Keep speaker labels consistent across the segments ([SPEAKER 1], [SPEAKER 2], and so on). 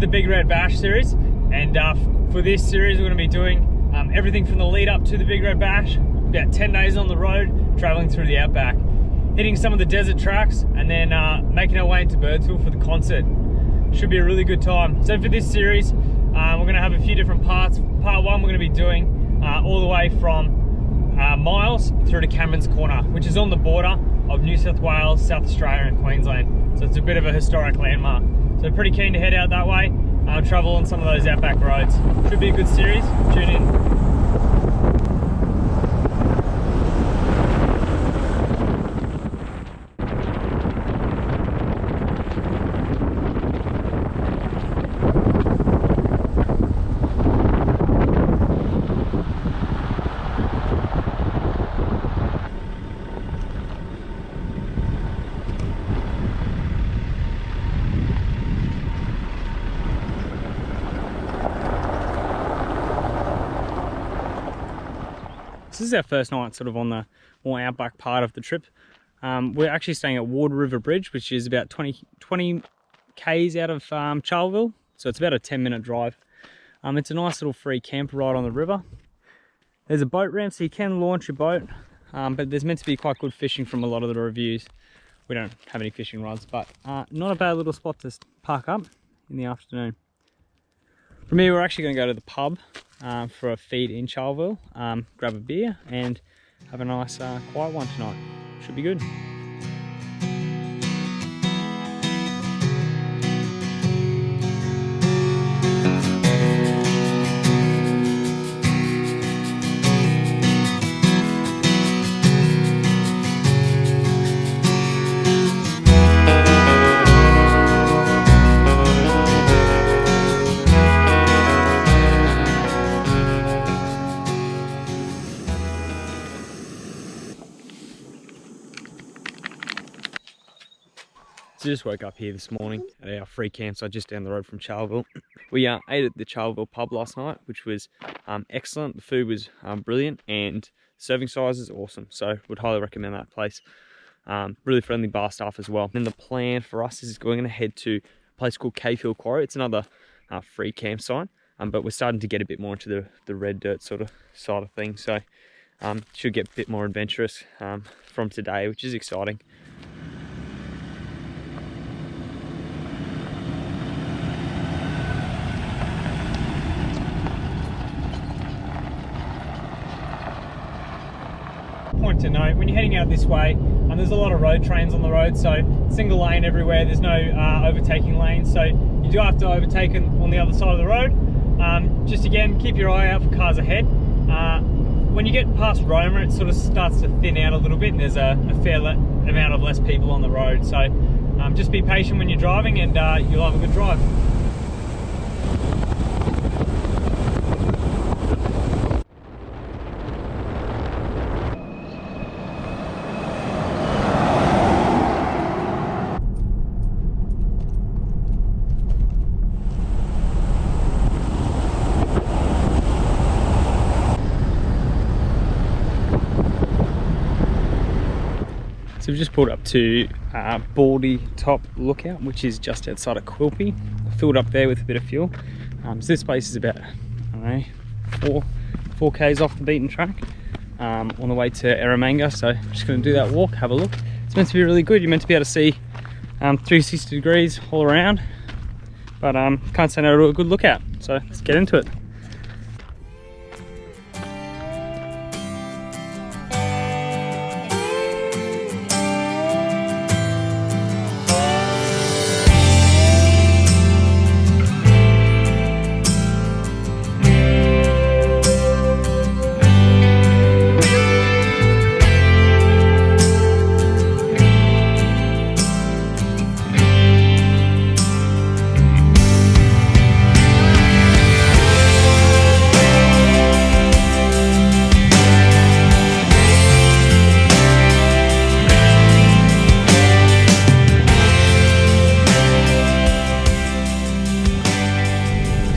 [SPEAKER 1] the Big Red Bash series, and for this series we're going to be doing everything from the lead up to the Big Red Bash, about 10 days on the road, traveling through the outback, hitting some of the desert tracks, and then making our way into Birdsville for the concert. Should be a really good time. So for this series, we're going to have a few different parts. Part one, we're going to be doing all the way from Miles through to Cameron's Corner, which is on the border of New South Wales, South Australia and Queensland. So it's a bit of a historic landmark. So pretty keen to head out that way, travel on some of those outback roads. Should be a good series. Tune in. This is our first night sort of on the more outback part of the trip. We're actually staying at Ward River Bridge, which is about 20 k's out of Charleville, so it's about a 10-minute drive. It's a nice little free camper ride on the river. There's a boat ramp, so you can launch your boat, but there's meant to be quite good fishing from a lot of the reviews. We don't have any fishing rods, but not a bad little spot to park up in the afternoon. From here, we're actually going to go to the pub for a feed in Charleville, grab a beer and have a nice quiet one tonight. Should be good. So just woke up here this morning at our free campsite just down the road from Charleville. We ate at the Charleville pub last night, which was excellent. The food was brilliant and serving size is awesome. So would highly recommend that place. Really friendly bar staff as well. And the plan for us is we're going to head to a place called QUARRY. It's another free campsite, but we're starting to get a bit more into the red dirt sort of side of things. So should get a bit more adventurous from today, which is exciting. Point to note, when you're heading out this way, there's a lot of road trains on the road, so single lane everywhere. There's no overtaking lanes, so you do have to overtake on the other side of the road. Just again, keep your eye out for cars ahead. When you get past Roma, it sort of starts to thin out a little bit, and there's a fair amount of less people on the road. So just be patient when you're driving, and you'll have a good drive. So we've just pulled up to BALDY Top Lookout, which is just outside of QUILPIE. I filled up there with a bit of fuel. So this place is about, I don't know, 4 k's off the beaten track on the way to EROMANGA. So I'm just going to do that walk, have a look. It's meant to be really good. You're meant to be able to see 360 degrees all around, but can't say no to a good lookout. So let's get into it.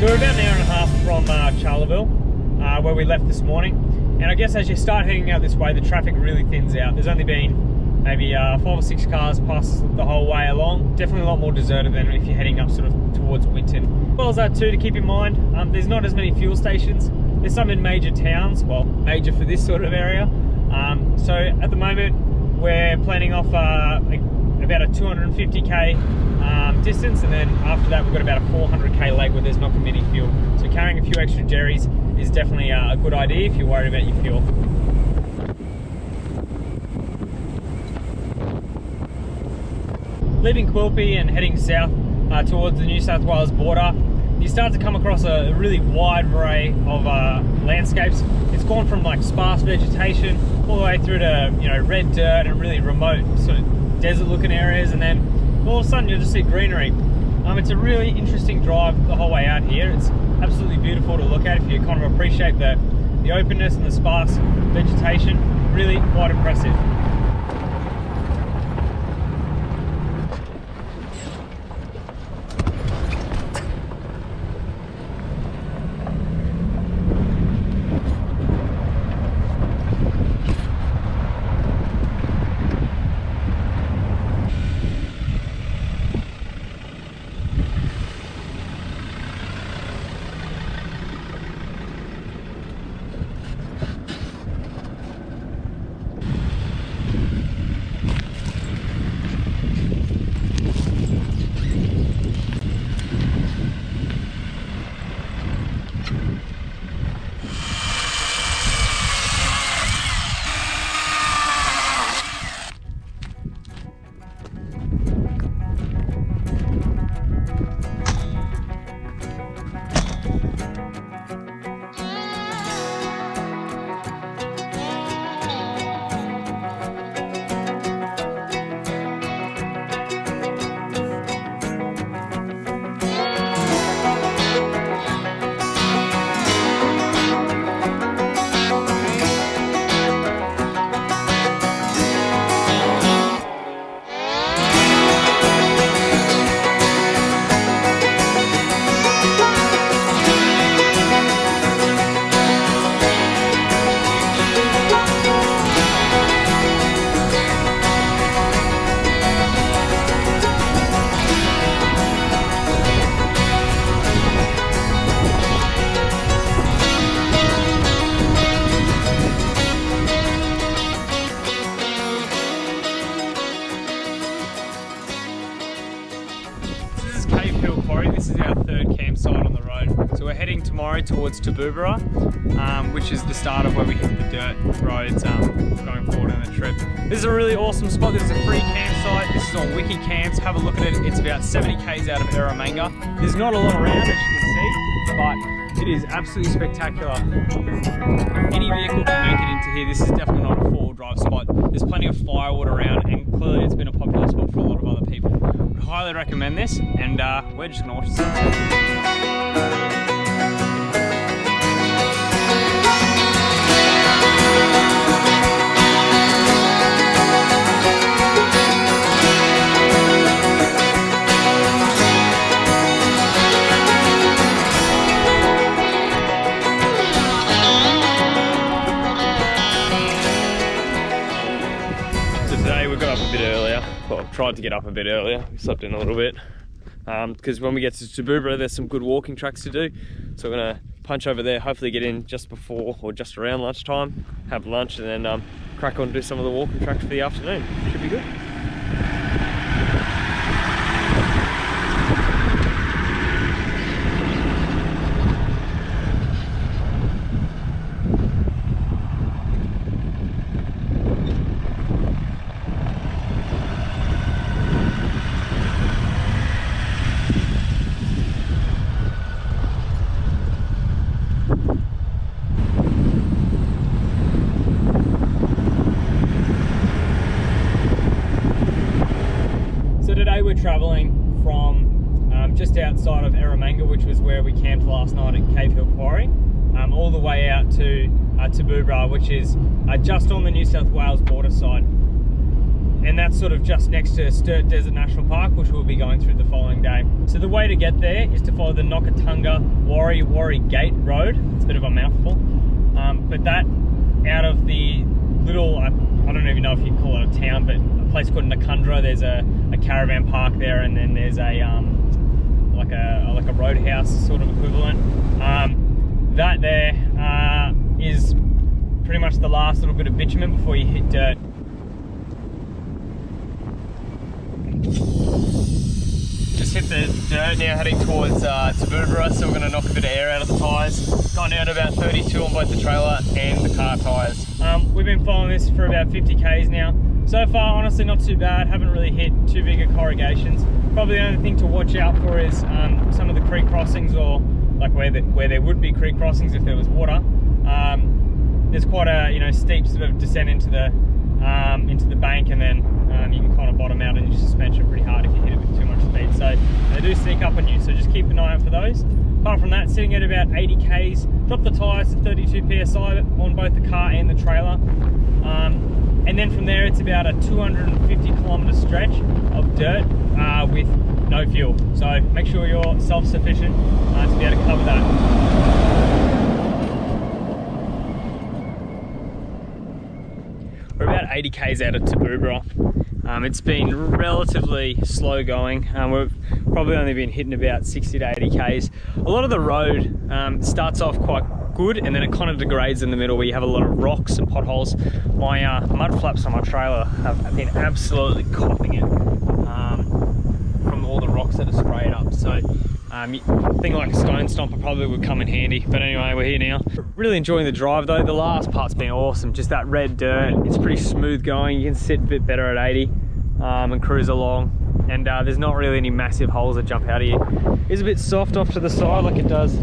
[SPEAKER 1] We're about an hour and a half from Charleville, where we left this morning, and I guess as you start heading out this way, the traffic really thins out. There's only been maybe 5 or 6 cars pass the whole way along. Definitely a lot more deserted than if you're heading up sort of towards Winton. As well as that too, to keep in mind, there's not as many fuel stations. There's some in major towns, well, major for this sort of area. So at the moment, we're planning off about a 250k distance, and then after that we've got about a 400k leg where there's not going to be any fuel. So carrying a few extra jerrys is definitely a good idea if you're worried about your fuel. Leaving Quilpie and heading south towards the New South Wales border, you start to come across a really wide array of landscapes. It's gone from like sparse vegetation all the way through to, you know, red dirt and really remote sort of desert looking areas, and then all of a sudden you'll just see greenery. It's a really interesting drive the whole way out here. It's absolutely beautiful to look at if you kind of appreciate the openness and the sparse vegetation. Really quite impressive. This is our third campsite on the road. So we're heading tomorrow towards Tibooburra, which is the start of where we hit the dirt roads going forward on the trip. This is a really awesome spot. This is a free campsite. This is on Wiki Camps. Have a look at it. It's about 70 k's out of EROMANGA. There's not a lot around, as you can see, but it is absolutely spectacular. Any vehicle can make it into here. This is definitely not a four-wheel drive spot. There's plenty of firewood around, and clearly it's been a popular spot for a lot of other people. Would highly recommend this, and we're just gonna watch the sunset. Well, tried to get up a bit earlier. We slept in a little bit because when we get to Tibooburra there's some good walking tracks to do, so we're gonna punch over there, hopefully get in just before or just around lunchtime, have lunch, and then crack on and do some of the walking tracks for the afternoon. Should be good. We're travelling from just outside of EROMANGA, which was where we camped last night at Cave Hill Quarry, all the way out to Tibooburra, which is just on the New South Wales border side, and that's sort of just next to Sturt Desert National Park, which we'll be going through the following day. So the way to get there is to follow the NOCKATUNGA WARRY Gate Road. It's a bit of a mouthful, but that out of the little, I don't even know know if you call it a town, but a place called NOCKATUNGA. There's a caravan park there, and then there's a like a roadhouse sort of equivalent. That there is pretty much the last little bit of bitumen before you hit dirt. Just hit the dirt now, heading towards Tibooburra, so we're going to knock a bit of air out of the tyres. Gone down to about 32 on both the trailer and the car tyres. We've been following this for about 50 k's now. So far, honestly, not too bad. Haven't really hit too big of corrugations. Probably the only thing to watch out for is some of the creek crossings, or like where there would be creek crossings if there was water. There's quite a steep sort of descent into the bank, and then you can kind of bottom out in your suspension pretty hard if you hit it with too much speed. So they do sneak up on you, so just keep an eye out for those. Apart from that, sitting at about 80 k's, drop the tyres to 32 psi on both the car and the trailer. And then from there, it's about a 250 kilometre stretch of dirt with no fuel. So make sure you're self-sufficient to be able to cover that. We're about 80 k's out of Tibooburra. It's been relatively slow going. We've probably only been hitting about 60 to 80 k's. A lot of the road starts off quite good, and then it kind of degrades in the middle where you have a lot of rocks and potholes. My mud flaps on my trailer have been absolutely copping it from all the rocks that are sprayed up. So a thing like a stone stomper probably would come in handy. But anyway, we're here now. Really enjoying the drive though. The last part's been awesome. Just that red dirt. It's pretty smooth going. You can sit a bit better at 80 and cruise along. And there's not really any massive holes that jump out of you. It's a bit soft off to the side, like it does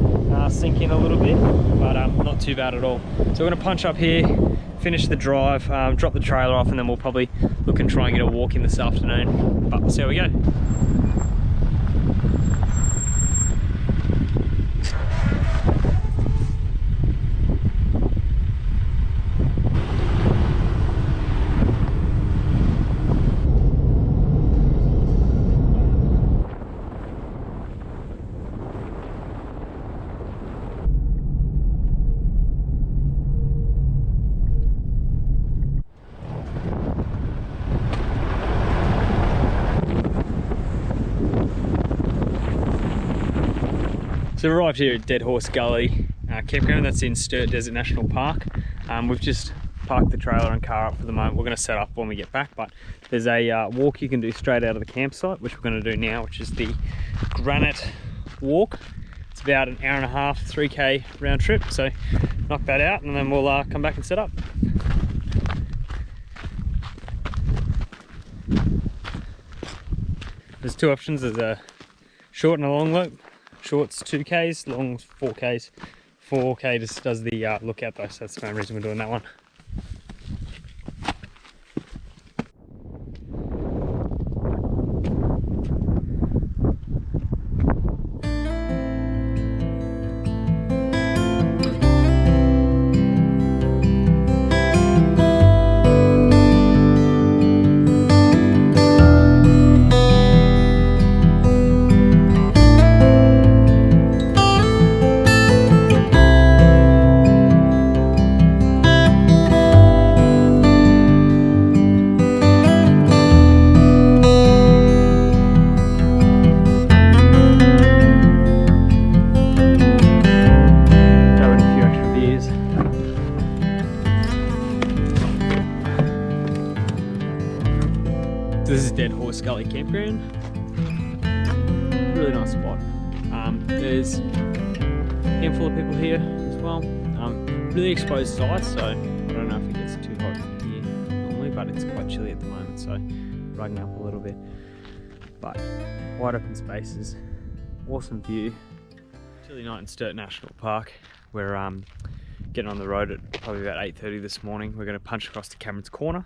[SPEAKER 1] sink in a little bit, but not too bad at all. So we're going to punch up here, finish the drive, drop the trailer off, and then we'll probably look and try and get a walk in this afternoon. But we'll see how we go. So we arrived here at Dead Horse Gully campground. That's in Sturt Desert National Park. We've just parked the trailer and car up for the moment. We're going to set up when we get back, but there's a walk you can do straight out of the campsite, which we're going to do now, which is the Granite Walk. It's about an hour and a half, 3k round trip, so knock that out and then we'll come back and set up. There's two options. There's a short and a long loop. Short's 2k's, long's 4k's. 4k just does the lookout though, so that's the main reason we're doing that one. This is Dead Horse Gully campground. Really nice spot. There's a handful of people here as well. Really exposed sites, so I don't know if it gets too hot here normally, but it's quite chilly at the moment, so riding up a little bit. But wide open spaces, awesome view. Chilly night in Sturt National Park. We're getting on the road at probably about 8:30 this morning. We're going to punch across to Cameron's Corner.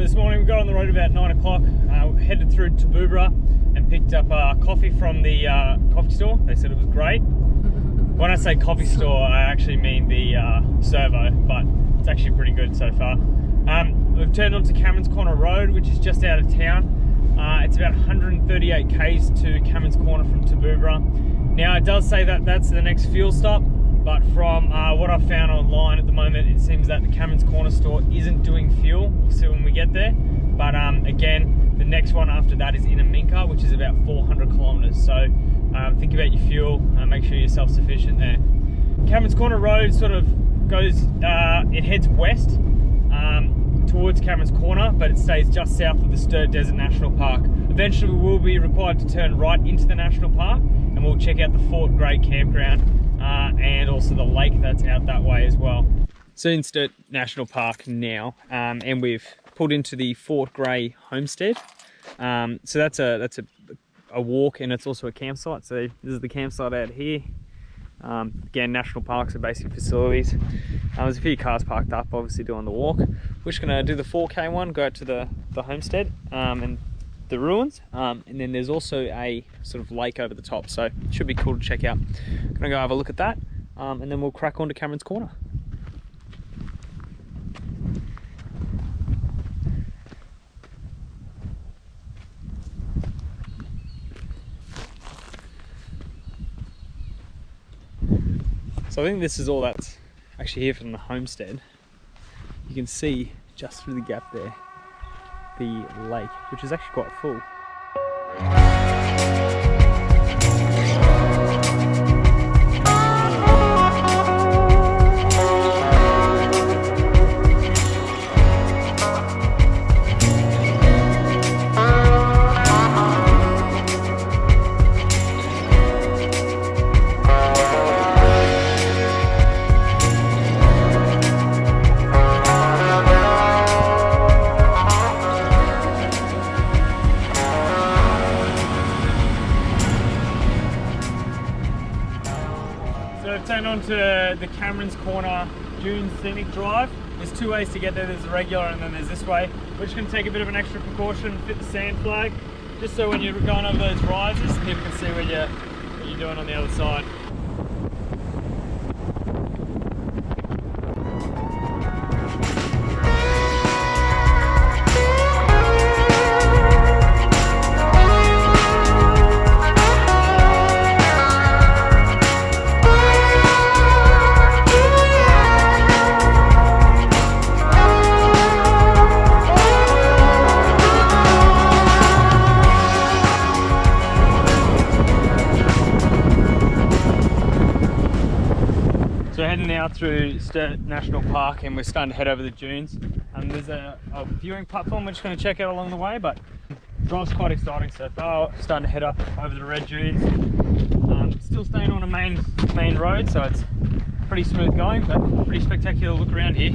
[SPEAKER 1] So this morning we got on the road about 9 o'clock, headed through Tibooburra and picked up coffee from the coffee store. They said it was great. When I say coffee store, I actually mean the servo, but it's actually pretty good so far. We've turned onto Cameron's Corner Road, which is just out of town. It's about 138 k's to Cameron's Corner from Tibooburra. Now it does say that that's the next fuel stop, but from what I've found online at the moment, it seems that the Cameron's Corner store isn't doing fuel. We'll see when we get there. But again, the next one after that is EROMANGA, which is about 400 kilometers. So think about your fuel, make sure you're self-sufficient there. Cameron's Corner Road sort of goes, it heads west towards Cameron's Corner, but it stays just south of the Sturt Desert National Park. Eventually we will be required to turn right into the national park, and we'll check out the Fort Grey campground and also the lake that's out that way as well. So in Sturt National Park now, and we've pulled into the Fort Grey homestead. So that's a walk, and it's also a campsite. So this is the campsite out here. Again, national parks are basic facilities. There's a few cars parked up, obviously doing the walk. We're just gonna do the 4K one, go out to the homestead and the ruins, and then there's also a sort of lake over the top, so it should be cool to check out. Gonna go have a look at that, and then we'll crack on to Cameron's Corner. So I think this is all that's actually here from the homestead. You can see just through the gap there the lake, which is actually quite full. So I've turned on to the Cameron's Corner Dune Scenic Drive. There's two ways to get there. There's the regular and then there's this way. We're just going to take a bit of an extra precaution, fit the sand flag, just so when you're going over those rises, people can see what you're doing on the other side. So heading now through Sturt National Park, and we're starting to head over the dunes. There's a viewing platform we're just going to check out along the way, but the drive's quite exciting so far. Starting to head up over the red dunes. Still staying on a main road, so it's pretty smooth going, but pretty spectacular look around here.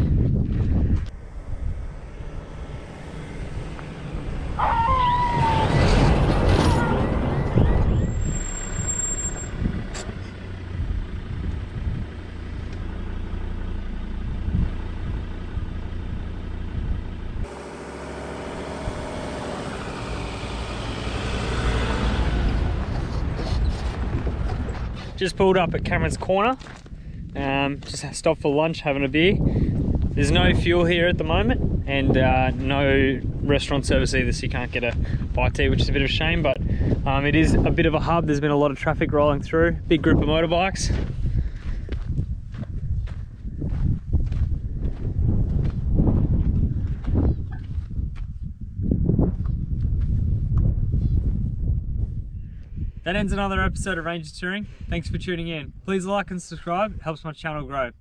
[SPEAKER 1] Just pulled up at Cameron's Corner, just stopped for lunch, having a beer. There's no fuel here at the moment, and no restaurant service either, so you can't get a bite to eat, which is a bit of a shame, but it is a bit of a hub. There's been a lot of traffic rolling through, big group of motorbikes. That ends another episode of Ranger Touring. Thanks for tuning in. Please like and subscribe, it helps my channel grow.